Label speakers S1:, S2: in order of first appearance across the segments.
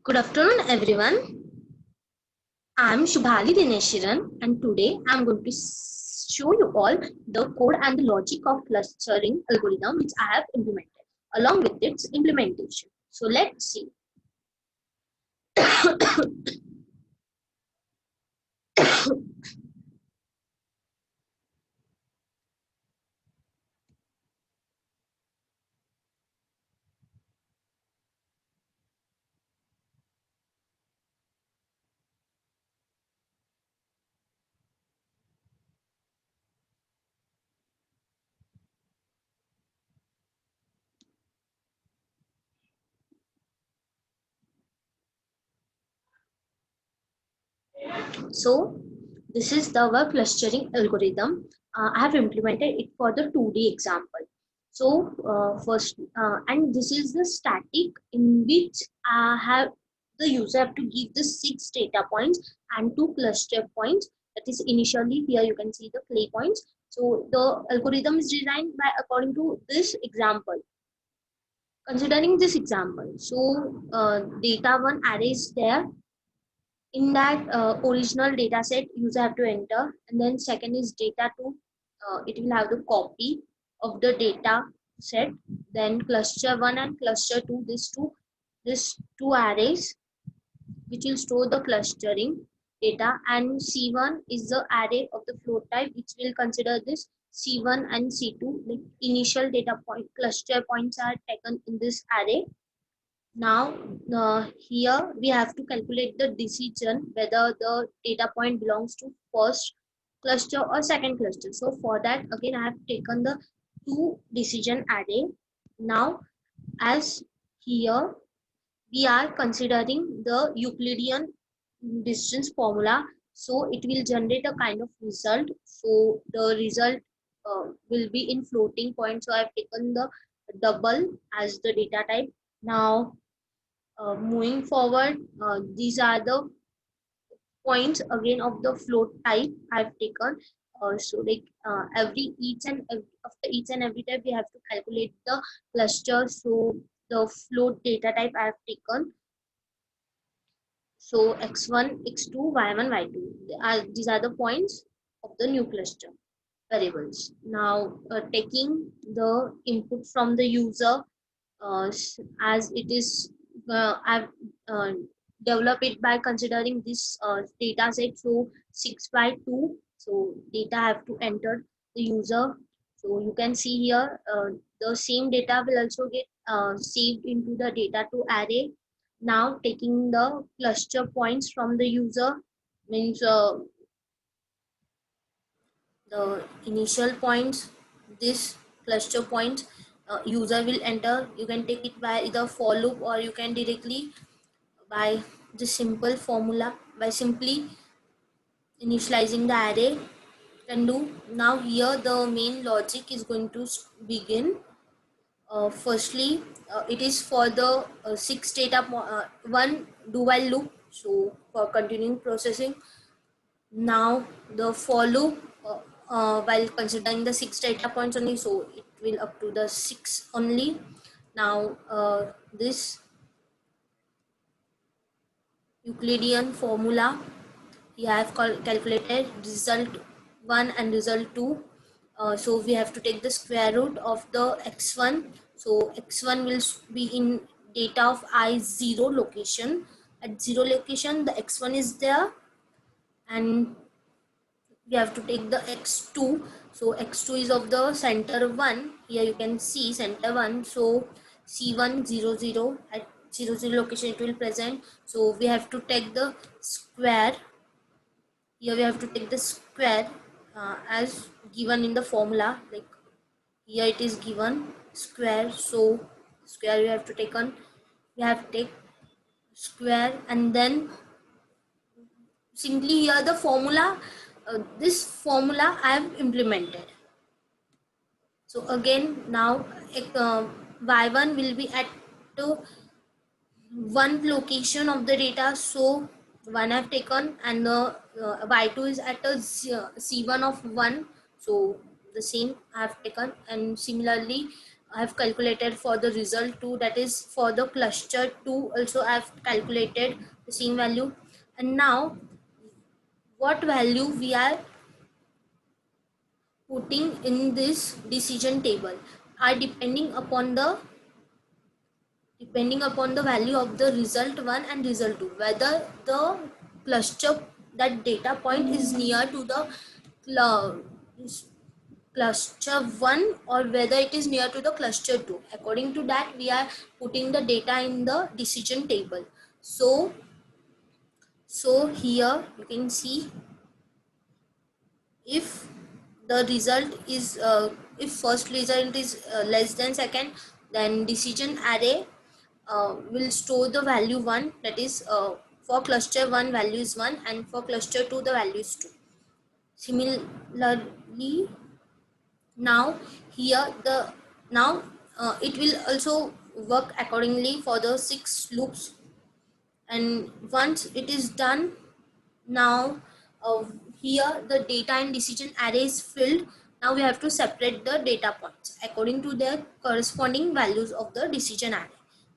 S1: Good afternoon, everyone. I'm Shubhali Dineshiran, and today I'm going to show you all the code and the logic of clustering algorithm which I have implemented, along with its implementation. So let's see. So this is the our clustering algorithm. I have implemented it for the 2D example. So first, and this is the static in which I have the user have to give the 6 data points and 2 cluster points. That is initially here you can see the play points. So the algorithm is designed by according to this example. Considering this example, so data one array is there. In that original data set user have to enter, and then second is data 2. It will have the copy of the data set, then cluster 1 and cluster 2, this two arrays which will store the clustering data, and C1 is the array of the float type which will consider this C1 and C2, like initial data point cluster points are taken in this array. Now here we have to calculate the decision whether the data point belongs to first cluster or second cluster. So for that again I have taken the two decision array. Now as here we are considering the Euclidean distance formula, so it will generate a kind of result. So the result will be in floating point, so I have taken the double as the data type. Now moving forward, these are the points again of the float type I've taken. So like after each and every type we have to calculate the cluster. So the float data type I have taken. So x1, x2, y1, y2. These are the points of the new cluster variables. Now taking the input from the user, as it is I've uh, developed it by considering this data set. So 6 by 2, so data have to enter the user. So you can see here the same data will also get saved into the data to array. Now taking the cluster points from the user, means the initial points, this cluster points user will enter. You can take it by either for loop, or you can directly by the simple formula by simply initializing the array can do. Now here the main logic is going to begin. Firstly it is for the 6 data one do while loop, so for continuing processing. Now the for loop while considering the 6 data points only, so it will up to the 6 only. Now this Euclidean formula, we have calculated result 1 and result 2. So we have to take the square root of the x1. So x1 will be in data of I0 location. At 0 location the x1 is there, and we have to take the x2. So x2 is of the center 1. Here you can see center 1. So c1 0 0, at 0 0 location it will present. So we have to take the square. Here we have to take the square as given in the formula, like here it is given square. So square we have to take on, we have to take square, and then simply here the formula, this formula I have implemented. So again now y1 will be at one location of the data, so 1 I've taken, and the y2 is at a c1 of 1, so the same I have taken. And similarly I have calculated for the result 2, that is for the cluster 2 also I have calculated the same value. And now what value we are putting in this decision table are depending upon the value of the result 1 and result 2, whether the cluster, that data point is near to the cluster 1 or whether it is near to the cluster 2. According to that we are putting the data in the decision table. So here you can see, if the result is if first result is less than second, then decision array will store the value 1, that is for cluster 1 value is 1 and for cluster 2 the value is 2. Similarly, now here the now it will also work accordingly for the 6 loops. And once it is done, now here the data and decision array is filled. Now we have to separate the data points according to their corresponding values of the decision array.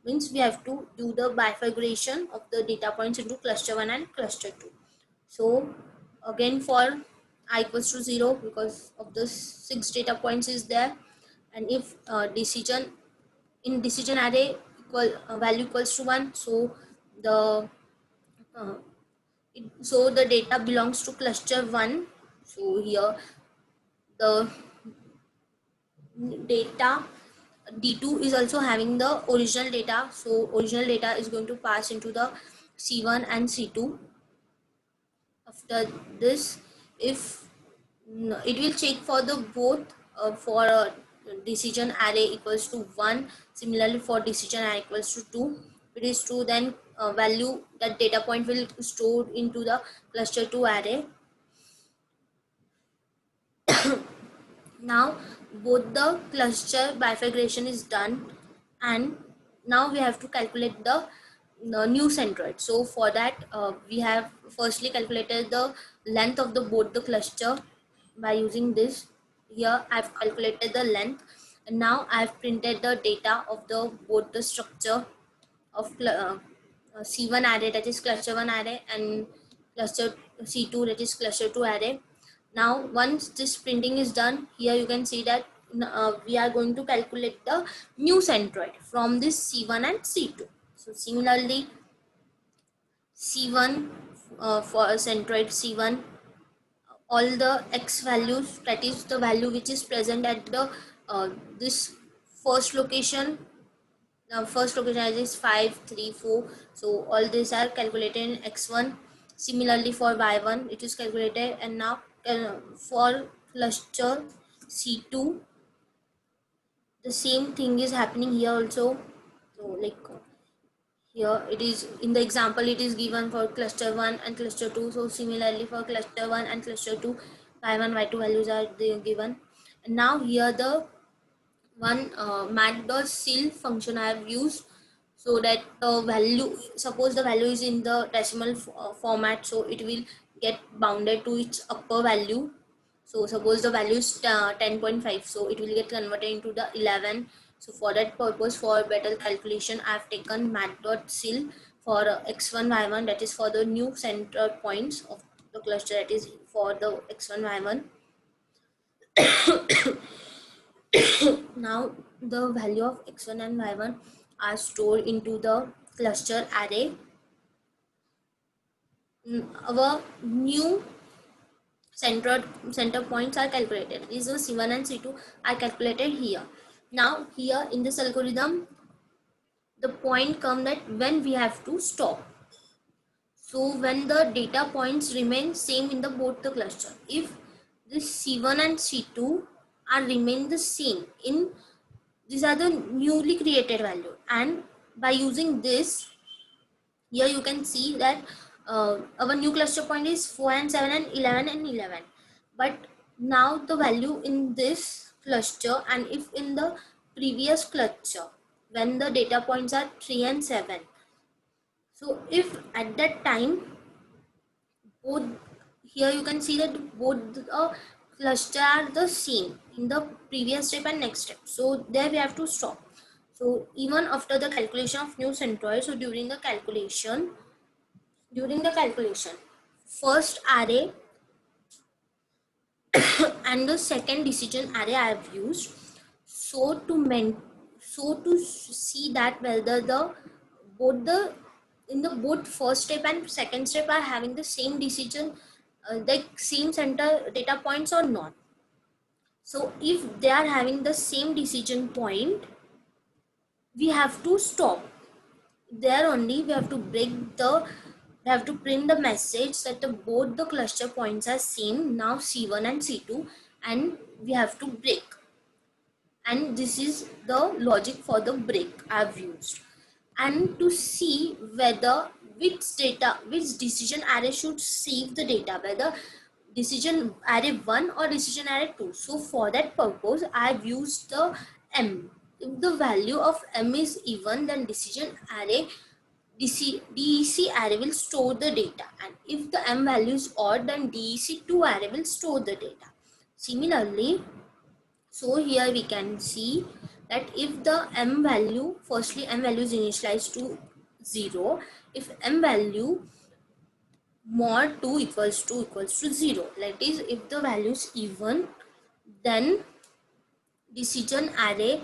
S1: Means we have to do the bifurcation of the data points into cluster 1 and cluster 2. So again for I equals to 0, because of the 6 data points is there, and if decision in decision array value equals to 1, so the uh, so the data belongs to cluster 1. So here the data D2 is also having the original data, so original data is going to pass into the C1 and C2. After this, if it will check for the both for decision array equals to 1, similarly for decision array equals to 2. If it is true, then value, that data point will store into the cluster 2 array. Now both the cluster bifurcation is done, and now we have to calculate the new centroid. So for that we have firstly calculated the length of the both the cluster by using this. Here I have calculated the length, and now I have printed the data of the both the structure of C1 array, that is cluster 1 array, and cluster C2, that is cluster 2 array. Now once this printing is done, here you can see that we are going to calculate the new centroid from this C1 and C2. So similarly, C1 for centroid C1, all the x values, that is the value which is present at the this first location. Now first location is 5, 3, 4. So all these are calculated in x1. Similarly for y1 it is calculated, and now for cluster C2 the same thing is happening here also. So like here it is in the example, it is given for cluster 1 and cluster 2. So similarly for cluster 1 and cluster 2, y1 y2 values are given. And now here the one mat.sil function I have used, so that the value, suppose the value is in the decimal format, so it will get bounded to its upper value. So suppose the value is 10.5, so it will get converted into the 11. So for that purpose, for better calculation, I have taken mat.sil for x1 y1, that is for the new center points of the cluster, that is for the x1 y1. Now the value of x1 and y1 are stored into the cluster array. Our new center points are calculated. These are C1 and C2 are calculated here. Now here in this algorithm, the point comes that when we have to stop. So when the data points remain same in the both the cluster, if this C1 and C2 are remain the same in, these are the newly created value, and by using this, here you can see that our new cluster point is 4 and 7 and 11 and 11. But now the value in this cluster, and if in the previous cluster when the data points are 3 and 7, so if at that time both, here you can see that both the cluster are the same in the previous step and next step, so there we have to stop. So even after the calculation of new centroid, so during the calculation first array and the second decision array I have used, so to see that whether the in the both first step and second step are having the same decision, like same center data points or not. So if they are having the same decision point, we have to stop there only. We have to print the message that both the cluster points are same now, C1 and C2, and we have to break. And this is the logic for the break I've used. And to see whether which decision array should save the data, whether decision array 1 or decision array 2. So for that purpose I've used the M. If the value of M is even, then decision array DEC array will store the data, and if the M value is odd, then DEC2 array will store the data. Similarly, so here we can see that if the M value, firstly M value is initialized to 0, if M value mod 2 equals to 0, that is if the value is even, then decision array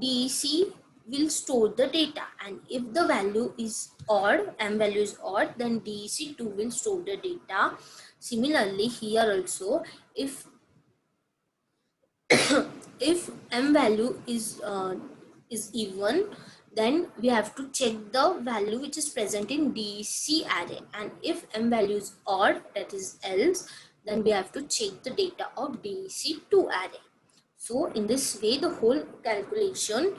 S1: DEC will store the data, and if the value is odd, M value is odd, then DEC2 will store the data. Similarly here also, if if M value is even, then we have to check the value which is present in DEC array, and if M value is odd, that is else, then we have to check the data of DEC2 array. So in this way the whole calculation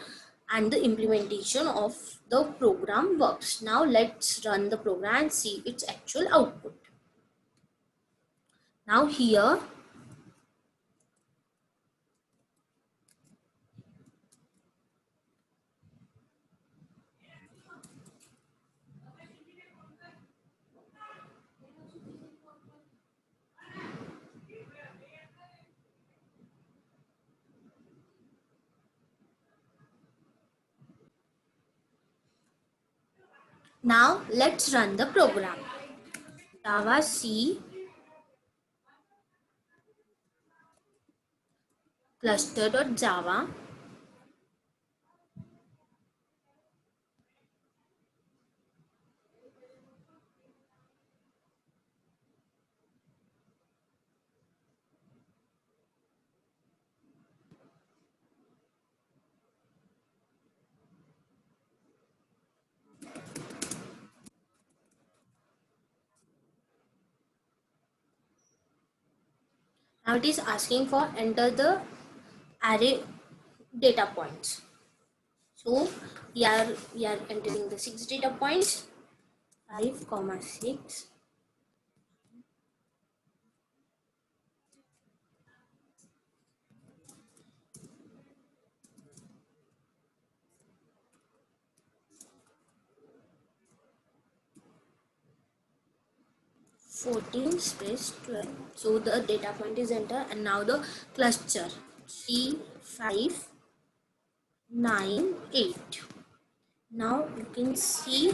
S1: and the implementation of the program works. Now let's run the program and see its actual output. Now here now let's run the program. Java C cluster.java. Now it is asking for enter the array data points. So we are entering the 6 data points, 5, 6. 14 space 12. So the data point is entered, and now the cluster 3, 5, 9, 8. Now you can see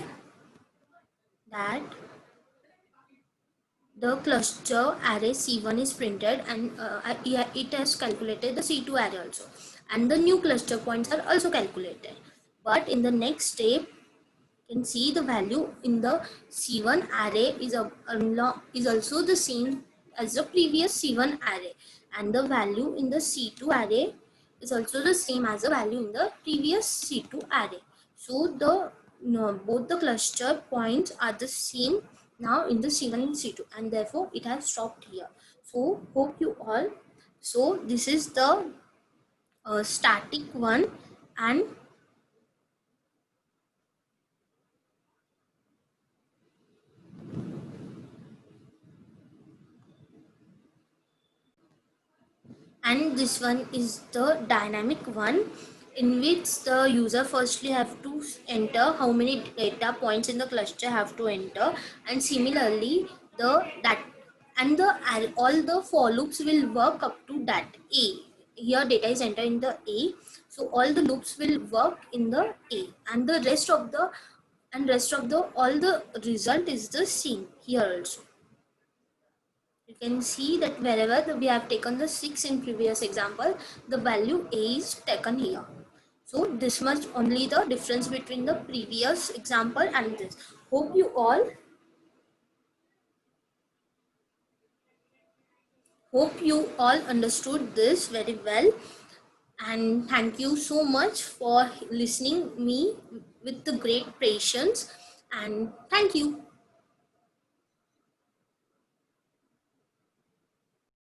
S1: that the cluster array C1 is printed, and it has calculated the C2 array also, and the new cluster points are also calculated. But in the next step, you can see the value in the C1 array is also the same as the previous C1 array, and the value in the C2 array is also the same as the value in the previous C2 array. So both the cluster points are the same now in the C1 and C2, and therefore it has stopped here. So hope you all. So this is the static one, and this one is the dynamic one, in which the user firstly have to enter how many data points in the cluster have to enter, and similarly and all the for loops will work up to that a. Here data is entered in the a, so all the loops will work in the a, and the rest of the all the result is the same here also. You can see that wherever we have taken the 6 in previous example, the value a is taken here. So this much only the difference between the previous example and this. Hope you all understood this very well, and thank you so much for listening me with the great patience, and thank you.